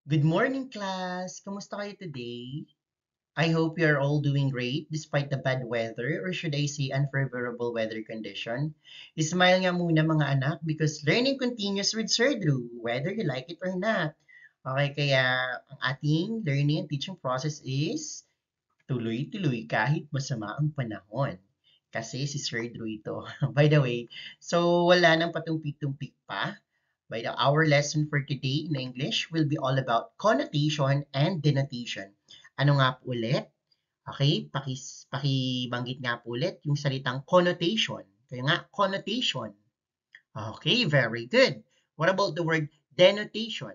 Good morning, class! Kamusta kayo today? I hope you're all doing great despite the bad weather, or should I say unfavorable weather condition. Smile nga muna mga anak because learning continues with Sir Drew, whether you like it or not. Okay, kaya ang ating learning and teaching process is tuloy-tuloy kahit masama ang panahon. Kasi si Sir Drew ito. By the way, so wala nang patumpik-tumpik pa. Our lesson for today in English will be all about connotation and denotation. Ano nga po ulit? Okay, pakibanggit nga po ulit yung salitang connotation. Kaya nga, connotation. Okay, very good. What about the word denotation?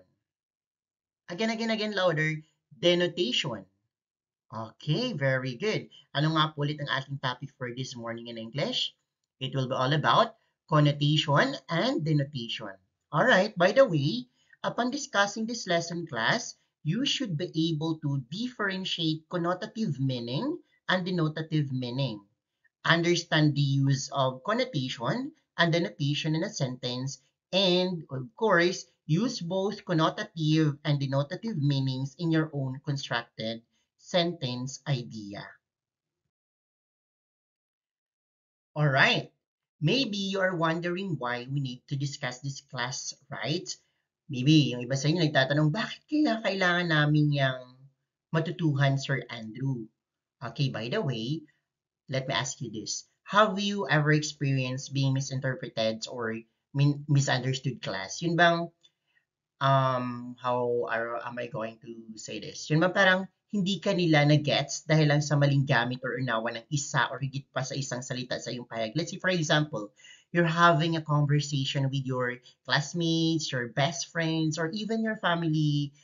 Again, louder. Denotation. Okay, very good. Ano nga po ulit ang ating topic for this morning in English? It will be all about connotation and denotation. All right, by the way, upon discussing this lesson class, you should be able to differentiate connotative meaning and denotative meaning. Understand the use of connotation and denotation in a sentence, and of course, use both connotative and denotative meanings in your own constructed sentence idea. All right. Maybe you are wondering why we need to discuss this class, right? Maybe yung iba sa inyo nagtatanong, bakit kaya kailangan namin yung matutuhan, Sir Andrew? Okay, by the way, let me ask you this. Have you ever experienced being misinterpreted or misunderstood class? Yun bang am I going to say this? Yun ba parang hindi ka nila na-gets dahil lang sa maling gamit or unawa ng isa or higit pa sa isang salita sa iyong pahayag. Let's say, for example, you're having a conversation with your classmates, your best friends, or even your family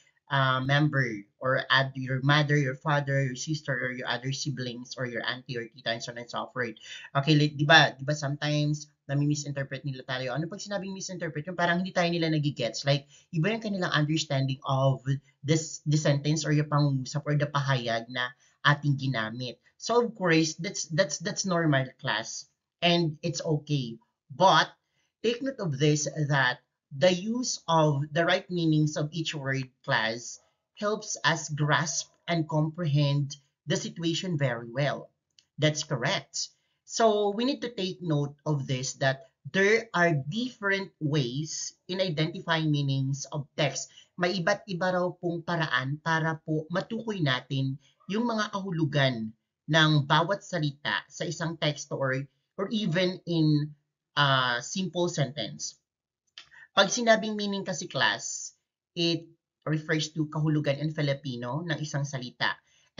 member, or add your mother, your father, your sister, or your other siblings, or your auntie, or tita, and so on and so forth. Okay, di ba sometimes nami-misinterpret nila tayo. Ano pag sinabing misinterpret? Yung parang hindi tayo nila nagigets. Like, iba yung kanilang understanding of the sentence or yung pangungusap or the pahayag na ating ginamit. So of course, that's normal class and it's okay. But take note of this that the use of the right meanings of each word class helps us grasp and comprehend the situation very well. That's correct. So we need to take note of this that there are different ways in identifying meanings of text. May iba't iba raw pong paraan para po matukoy natin yung mga kahulugan ng bawat salita sa isang teksto or even in a simple sentence. Pag sinabing meaning kasi class, it refers to kahulugan in Filipino ng isang salita.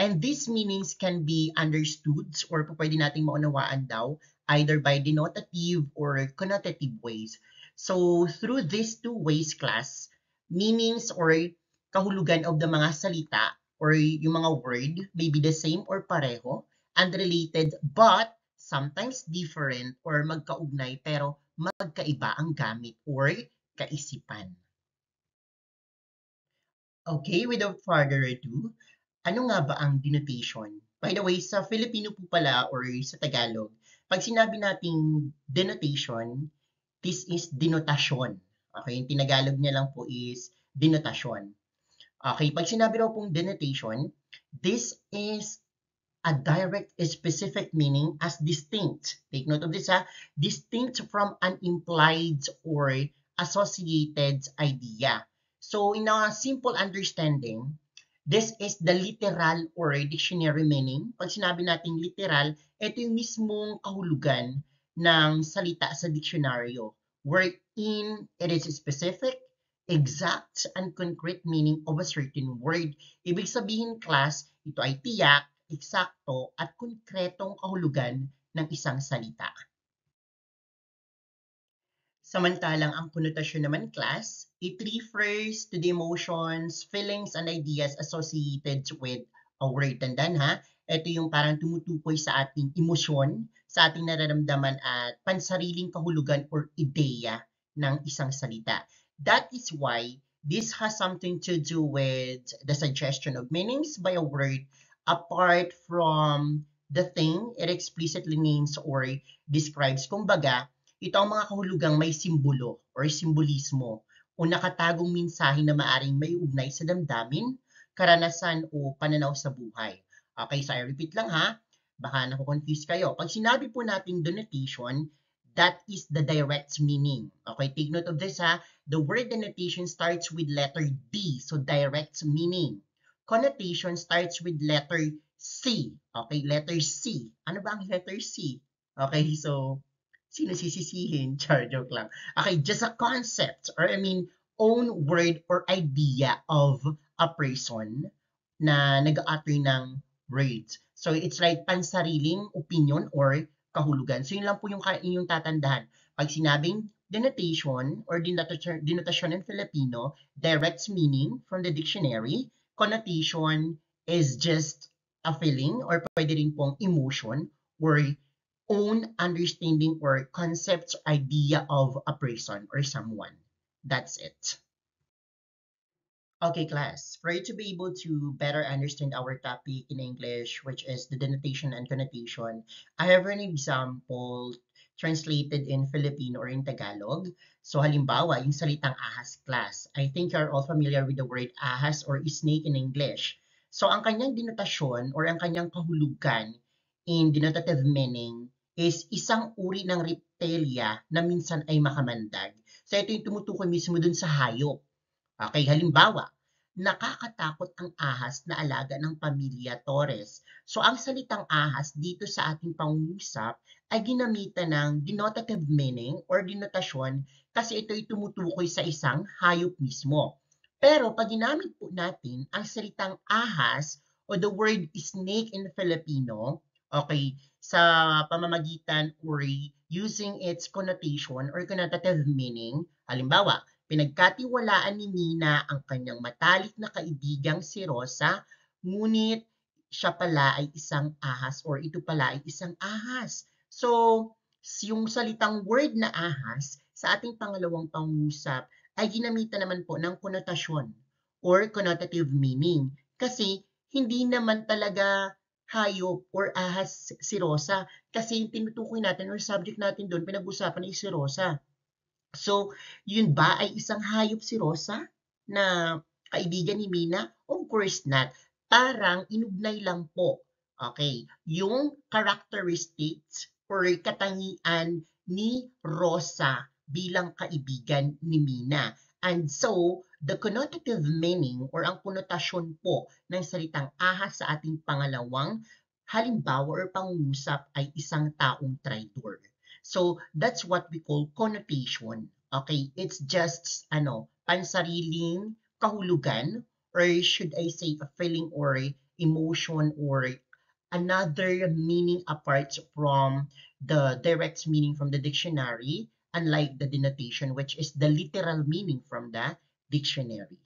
And these meanings can be understood or pwede nating maunawaan daw either by denotative or connotative ways. So through these two ways class, meanings or kahulugan of the mga salita or yung mga word may be the same or pareho, unrelated, but sometimes different or magkaugnay pero magkaiba ang gamit or kaisipan. Okay, without further ado, ano nga ba ang denotation? By the way, sa Filipino po pala or sa Tagalog, pag sinabi nating denotation, this is denotasyon. Okay, yung tinagalog niya lang po is denotasyon. Okay, pag sinabi raw pong denotation, this is a direct specific meaning as distinct. Take note of this ha. Distinct from an implied or associated idea. So in a simple understanding, this is the literal or dictionary meaning. Pag sinabi nating literal, ito yung mismong kahulugan ng salita sa diksyonaryo, wherein it is specific, exact, and concrete meaning of a certain word. Ibig sabihin, class, ito ay tiyak, eksakto, at konkretong kahulugan ng isang salita. Samantalang ang konotasyon naman class, it refers to the emotions, feelings, and ideas associated with a word. Tandaan ha, ito yung parang tumutukoy sa ating emosyon, sa ating nararamdaman at pansariling kahulugan or ideya ng isang salita. That is why this has something to do with the suggestion of meanings by a word apart from the thing it explicitly names or describes. Kumbaga, ito ang mga kahulugang may simbolo or simbolismo o nakatagong mensahe na maaring maiugnay sa damdamin, karanasan o pananaw sa buhay. Okay, so I repeat lang ha, baka naku-confuse kayo. Pag sinabi po nating denotation, that is the direct meaning. Okay, take note of this ha. The word denotation starts with letter D, so direct meaning. Connotation starts with letter C. Okay, letter C. Ano ba ang letter C? Okay, so sino sisisihin? Char, joke lang. Okay, just a concept or own word or idea of a person na nag-utter ng words. So it's like pansariling opinion or kahulugan. So yun lang po yung inyong tatandaan. Pag sinabing denotation or denotation in Filipino, direct meaning from the dictionary, connotation is just a feeling or pwede rin pong emotion or own understanding or concept idea of a person or someone. That's it. Okay, class. For you to be able to better understand our topic in English, which is the denotation and connotation, I have an example translated in Filipino or in Tagalog. So halimbawa, yung salitang ahas, class. I think you're all familiar with the word ahas or snake in English. So ang kanyang denotasyon or ang kanyang kahulugan in denotative meaning is isang uri ng reptilia na minsan ay makamandag. So ito yung tumutukoy mismo dun sa hayop. Okay, halimbawa, nakakatakot ang ahas na alaga ng pamilya Torres. So ang salitang ahas dito sa ating pangungusap ay ginamitan ng denotative meaning or denotasyon kasi ito ay tumutukoy sa isang hayop mismo. Pero pag ginamit po natin ang salitang ahas o the word snake in Filipino, okay, sa pamamagitan or using its connotation or connotative meaning, halimbawa, pinagkatiwalaan ni Nina ang kanyang matalik na kaibigang si Rosa, ngunit siya pala ay isang ahas or ito pala ay isang ahas. So, yung salitang word na ahas sa ating pangalawang pangusap ay ginamitan naman po ng konotasyon or connotative meaning. Kasi hindi naman talaga hayop or ahas si Rosa kasi yung tinutukoy natin or subject natin doon pinag-usapan ay si Rosa. So, yun ba ay isang hayop si Rosa na kaibigan ni Mina? Of course not. Parang inugnay lang po, okay, yung characteristics or katangian ni Rosa bilang kaibigan ni Mina. And so, the connotative meaning or ang konotasyon po ng salitang ahas sa ating pangalawang halimbawa or pangungusap ay isang taong traitor. So, that's what we call connotation. Okay? It's just, pansariling kahulugan or should I say a feeling or emotion or another meaning apart from the direct meaning from the dictionary, unlike the denotation which is the literal meaning from the dictionary.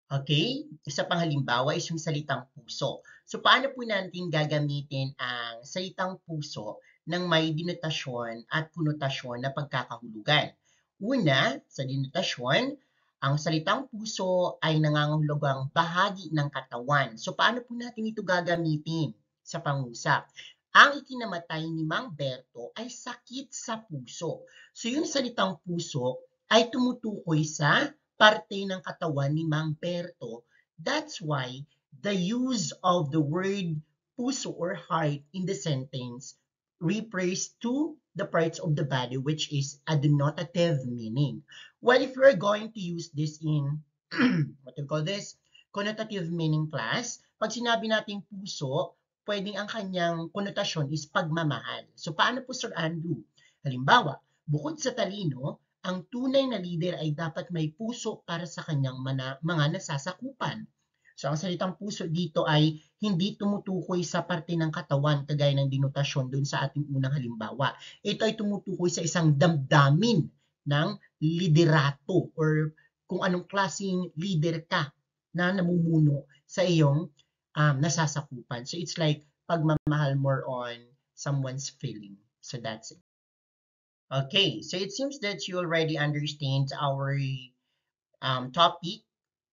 Okay? Isa pang halimbawa is yung salitang puso. So, paano po natin gagamitin ang salitang puso ng may denotasyon at konotasyon na pagkakahulugan? Una, sa denotasyon, ang salitang puso ay nangangahulugang bahagi ng katawan. So, paano po natin ito gagamitin sa pangusap? Ang ikinamatay ni Mang Berto ay sakit sa puso. So, yung salitang puso ay tumutukoy sa parte ng katawan ni Mang Berto. That's why the use of the word puso or heart in the sentence refers to the parts of the body which is a denotative meaning. Well, if we're going to use this in, what do you call this? Connotative meaning class, pag sinabi nating puso, pwedeng ang kanyang konotasyon is pagmamahal. So, paano po, Sir Andrew? Halimbawa, bukod sa talino, ang tunay na leader ay dapat may puso para sa kanyang mga nasasakupan. So ang salitang puso dito ay hindi tumutukoy sa parte ng katawan kagaya ng denotasyon doon sa ating unang halimbawa. Ito ay tumutukoy sa isang damdamin ng liderato or kung anong klaseng leader ka na namumuno sa iyong nasasakupan. So it's like pagmamahal more on someone's feeling. So that's it. Okay, so it seems that you already understand our topic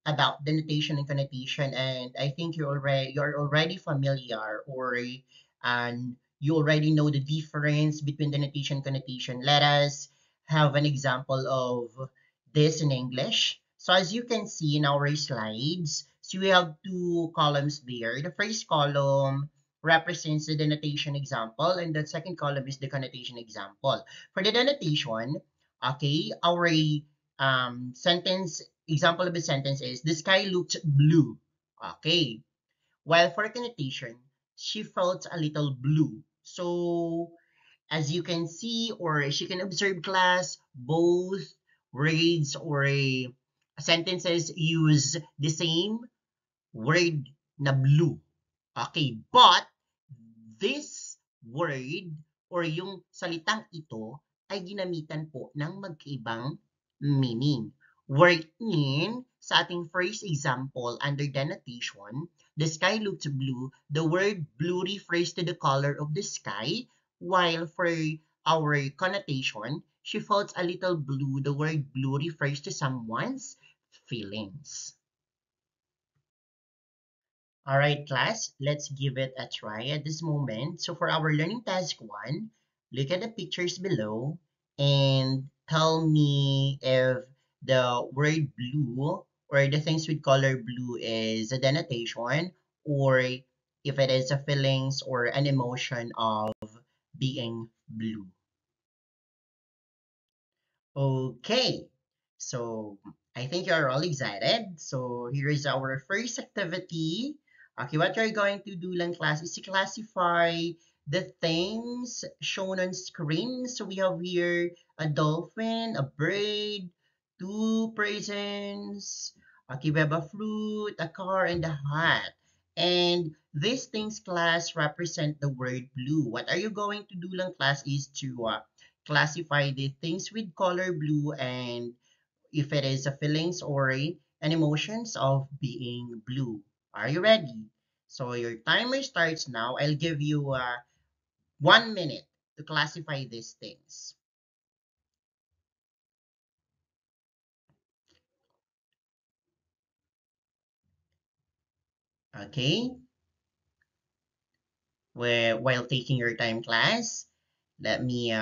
about denotation and connotation, and I think you're already familiar or you already know the difference between denotation and connotation. Let us have an example of this in English. So as you can see in our slides, so we have two columns there. The first column represents the denotation example, and the second column is the connotation example. For the denotation, okay, our sentence example of the sentence is the sky looked blue. Okay. While for connotation, she felt a little blue. So as you can see or as you can observe class, both words or sentences use the same word na blue. Okay, but this word or yung salitang ito ay ginamitan po ng magkaibang meaning. Wherein, sa ating first example under denotation, the sky looked blue, the word blue refers to the color of the sky, while for our connotation, she felt a little blue, the word blue refers to someone's feelings. All right, class, let's give it a try at this moment. So for our learning task one, look at the pictures below and tell me if the word blue or the things with color blue is a denotation or if it is a feelings or an emotion of being blue. Okay, so I think you're all excited. So here is our first activity. Okay, what you're going to do lang class is to classify the things shown on screen. So we have here a dolphin, a bird, two persons, okay, we have a fruit, a car, and a hat. And these things class represent the word blue. What are you going to do lang class is to classify the things with color blue and if it is a feelings or an emotions of being blue. Are you ready? So your timer starts now. I'll give you 1 minute to classify these things. Okay? While taking your time class, let me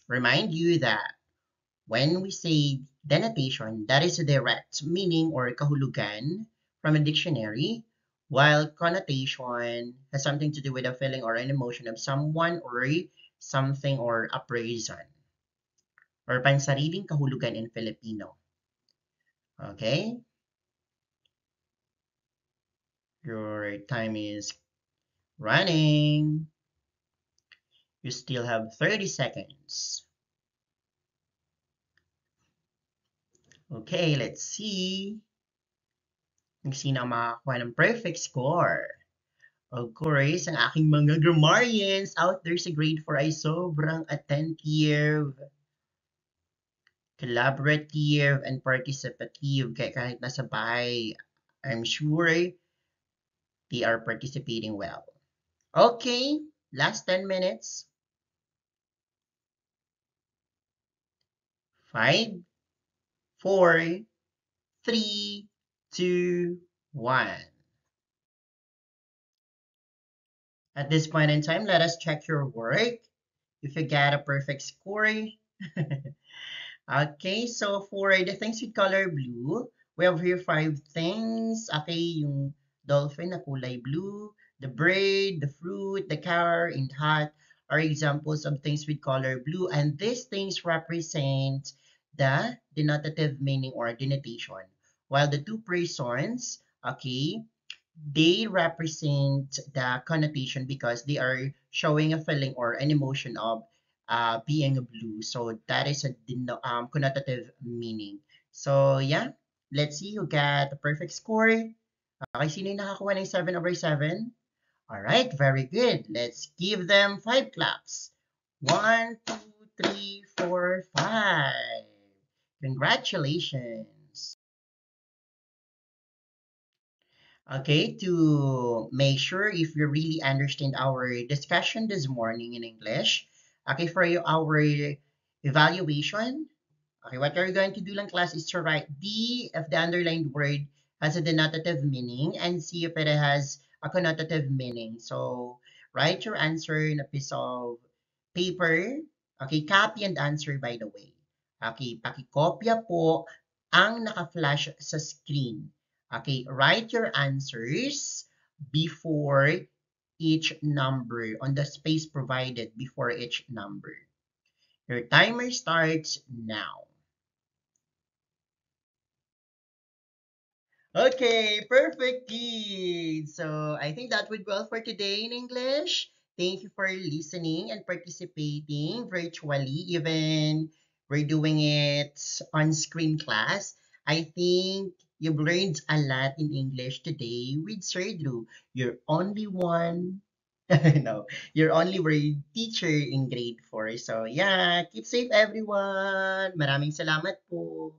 remind you that when we say denotation, that is a direct meaning or kahulugan from a dictionary, while connotation has something to do with a feeling or an emotion of someone or something or a person, or pansariling kahulugan in Filipino. Okay? Your time is running. You still have 30 seconds. Okay, let's see. Kung sino ang makakuha ng perfect score. Of course, ang aking mga grammarians out there sa grade 4 ay sobrang attentive, collaborative, and participative. Kaya kahit nasa bahay, I'm sure they are participating well. Okay, last 10 minutes. 5, 4, 3, 2, 1. At this point in time, let us check your work. If you get a perfect score, okay, so for the things with color blue, we have here 5 things. Okay, yung dolphin na kulay blue, the bird, the fruit, the car, and hat are examples of things with color blue. And these things represent the denotative meaning or denotation. While the two persons, okay, they represent the connotation because they are showing a feeling or an emotion of being blue. So that is a connotative meaning. So yeah, let's see who got the perfect score. Okay, sino yung nakakuha ng 7 over 7? Alright, very good. Let's give them 5 claps. 1, 2, 3, 4, 5. Congratulations. Okay, to make sure if you really understand our discussion this morning in English, okay, for you, our evaluation, okay, what you're going to do lang class is to write D if the underlined word has a denotative meaning and C if it has a connotative meaning. So write your answer in a piece of paper, Okay, copy and answer by the way. Okay, pakikopya po ang naka-flash sa screen. Okay, write your answers before each number on the space provided before each number. Your timer starts now. Okay, perfect, kids. So I think that would be all for today in English. Thank you for listening and participating virtually, even we're doing it on screen class. I think you've learned a lot in English today with Sir Drew. You're only one. No, you're only word teacher in grade 4. So yeah, keep safe everyone. Maraming salamat po.